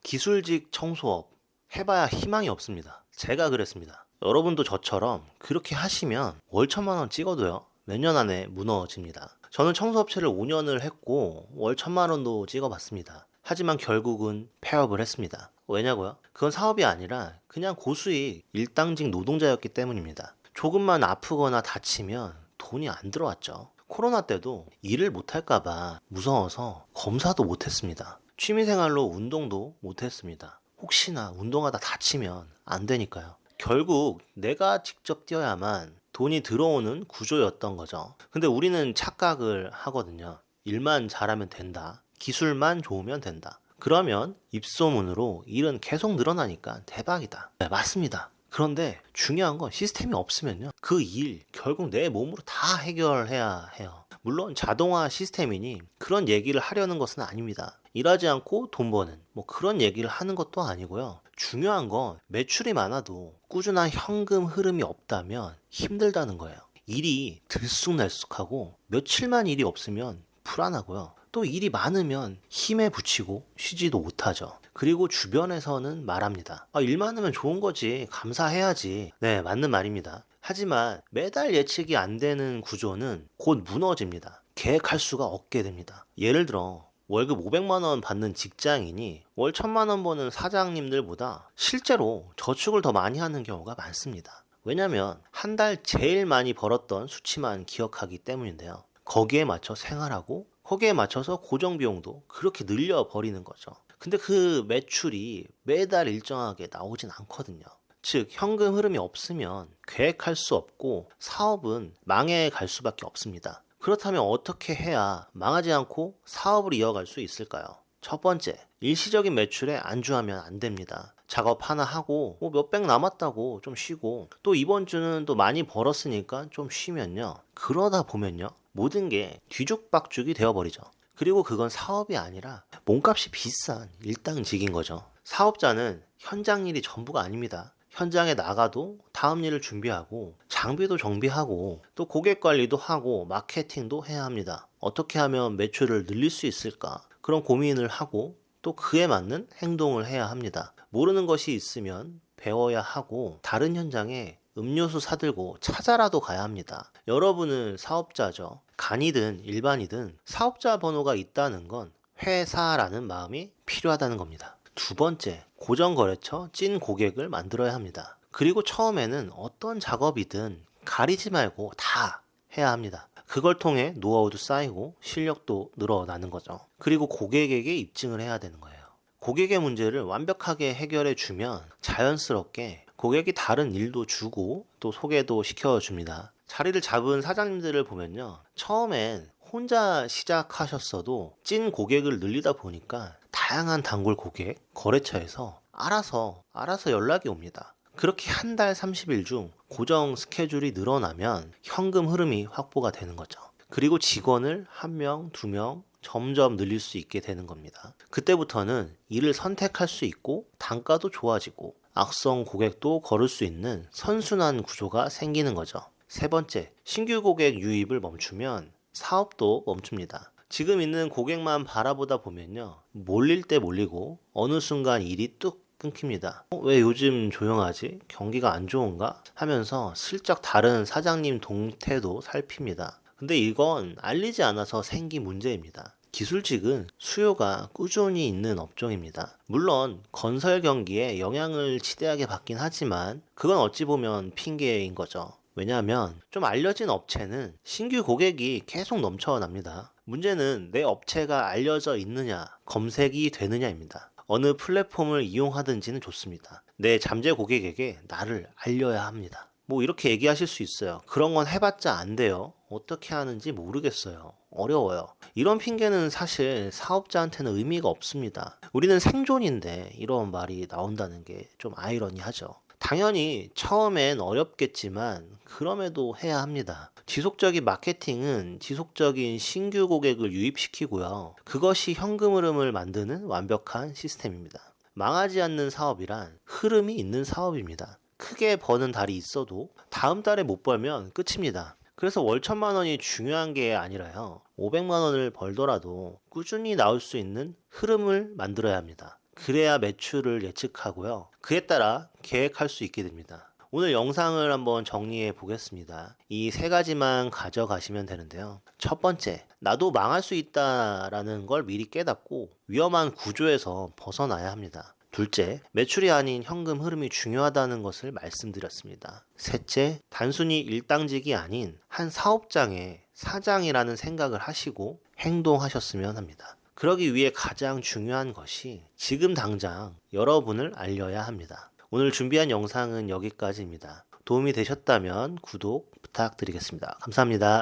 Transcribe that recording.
기술직 청소업 해봐야 희망이 없습니다. 제가 그랬습니다. 여러분도 저처럼 그렇게 하시면 월 1,000만 원 찍어도요 몇 년 안에 무너집니다. 저는 청소업체를 5년을 했고 월 1,000만 원도 찍어봤습니다. 하지만 결국은 폐업을 했습니다. 왜냐고요? 그건 사업이 아니라 그냥 고수익 일당직 노동자였기 때문입니다. 조금만 아프거나 다치면 돈이 안 들어왔죠. 코로나 때도 일을 못할까봐 무서워서 검사도 못했습니다. 취미생활로 운동도 못했습니다. 혹시나 운동하다 다치면 안 되니까요. 결국 내가 직접 뛰어야만 돈이 들어오는 구조였던 거죠. 근데 우리는 착각을 하거든요. 일만 잘하면 된다. 기술만 좋으면 된다. 그러면 입소문으로 일은 계속 늘어나니까 대박이다. 네, 맞습니다. 그런데 중요한 건 시스템이 없으면요. 그 일 결국 내 몸으로 다 해결해야 해요. 물론 자동화 시스템이니 그런 얘기를 하려는 것은 아닙니다. 일하지 않고 돈 버는 그런 얘기를 하는 것도 아니고요. 중요한 건 매출이 많아도 꾸준한 현금 흐름이 없다면 힘들다는 거예요. 일이 들쑥날쑥하고 며칠만 일이 없으면 불안하고요. 또 일이 많으면 힘에 부치고 쉬지도 못하죠. 그리고 주변에서는 말합니다. 일 많으면 좋은 거지. 감사해야지. 네, 맞는 말입니다. 하지만 매달 예측이 안 되는 구조는 곧 무너집니다. 계획할 수가 없게 됩니다. 예를 들어 월급 500만 원 받는 직장인이 월 1,000만 원 버는 사장님들보다 실제로 저축을 더 많이 하는 경우가 많습니다. 왜냐면 한 달 제일 많이 벌었던 수치만 기억하기 때문인데요. 거기에 맞춰 생활하고 거기에 맞춰서 고정비용도 그렇게 늘려버리는 거죠. 근데 그 매출이 매달 일정하게 나오진 않거든요. 즉 현금 흐름이 없으면 계획할 수 없고 사업은 망해갈 수밖에 없습니다. 그렇다면 어떻게 해야 망하지 않고 사업을 이어갈 수 있을까요? 첫 번째, 일시적인 매출에 안주하면 안 됩니다. 작업 하나 하고 몇백 남았다고 좀 쉬고 또 이번 주는 또 많이 벌었으니까 좀 쉬면요. 그러다 보면요. 모든 게 뒤죽박죽이 되어버리죠. 그리고 그건 사업이 아니라 몸값이 비싼 일당직인 거죠. 사업자는 현장 일이 전부가 아닙니다. 현장에 나가도 다음 일을 준비하고 장비도 정비하고 또 고객 관리도 하고 마케팅도 해야 합니다. 어떻게 하면 매출을 늘릴 수 있을까? 그런 고민을 하고 또 그에 맞는 행동을 해야 합니다. 모르는 것이 있으면 배워야 하고 다른 현장에 음료수 사들고 찾아라도 가야 합니다. 여러분은 사업자죠. 간이든 일반이든 사업자 번호가 있다는 건 회사라는 마음이 필요하다는 겁니다. 두 번째, 고정거래처 찐 고객을 만들어야 합니다. 그리고 처음에는 어떤 작업이든 가리지 말고 다 해야 합니다. 그걸 통해 노하우도 쌓이고 실력도 늘어나는 거죠. 그리고 고객에게 입증을 해야 되는 거예요. 고객의 문제를 완벽하게 해결해 주면 자연스럽게 고객이 다른 일도 주고 또 소개도 시켜줍니다. 자리를 잡은 사장님들을 보면요. 처음엔 혼자 시작하셨어도 찐 고객을 늘리다 보니까 다양한 단골 고객, 거래처에서 알아서 연락이 옵니다. 그렇게 한 달 30일 중 고정 스케줄이 늘어나면 현금 흐름이 확보가 되는 거죠. 그리고 직원을 1명, 2명 점점 늘릴 수 있게 되는 겁니다. 그때부터는 일을 선택할 수 있고 단가도 좋아지고 악성 고객도 걸을 수 있는 선순환 구조가 생기는 거죠. 세 번째, 신규 고객 유입을 멈추면 사업도 멈춥니다. 지금 있는 고객만 바라보다 보면요. 몰릴 때 몰리고 어느 순간 일이 뚝 끊깁니다. 왜 요즘 조용하지? 경기가 안 좋은가? 하면서 슬쩍 다른 사장님 동태도 살핍니다. 근데 이건 알리지 않아서 생긴 문제입니다. 기술직은 수요가 꾸준히 있는 업종입니다. 물론 건설 경기에 영향을 지대하게 받긴 하지만 그건 어찌 보면 핑계인 거죠. 왜냐하면 좀 알려진 업체는 신규 고객이 계속 넘쳐납니다. 문제는 내 업체가 알려져 있느냐, 검색이 되느냐입니다. 어느 플랫폼을 이용하든지는 좋습니다. 내 잠재 고객에게 나를 알려야 합니다. 이렇게 얘기하실 수 있어요. 그런 건 해봤자 안 돼요. 어떻게 하는지 모르겠어요. 어려워요. 이런 핑계는 사실 사업자한테는 의미가 없습니다. 우리는 생존인데 이런 말이 나온다는 게 좀 아이러니하죠. 당연히 처음엔 어렵겠지만 그럼에도 해야 합니다. 지속적인 마케팅은 지속적인 신규 고객을 유입시키고요. 그것이 현금 흐름을 만드는 완벽한 시스템입니다. 망하지 않는 사업이란 흐름이 있는 사업입니다. 크게 버는 달이 있어도 다음 달에 못 벌면 끝입니다. 그래서 월 1,000만 원이 중요한 게 아니라요. 500만 원을 벌더라도 꾸준히 나올 수 있는 흐름을 만들어야 합니다. 그래야 매출을 예측하고요. 그에 따라 계획할 수 있게 됩니다. 오늘 영상을 한번 정리해 보겠습니다. 이 세 가지만 가져가시면 되는데요. 첫 번째, 나도 망할 수 있다라는 걸 미리 깨닫고 위험한 구조에서 벗어나야 합니다. 둘째, 매출이 아닌 현금 흐름이 중요하다는 것을 말씀드렸습니다. 셋째, 단순히 일당직이 아닌 한 사업장의 사장이라는 생각을 하시고 행동하셨으면 합니다. 그러기 위해 가장 중요한 것이 지금 당장 여러분을 알려야 합니다. 오늘 준비한 영상은 여기까지입니다. 도움이 되셨다면 구독 부탁드리겠습니다. 감사합니다.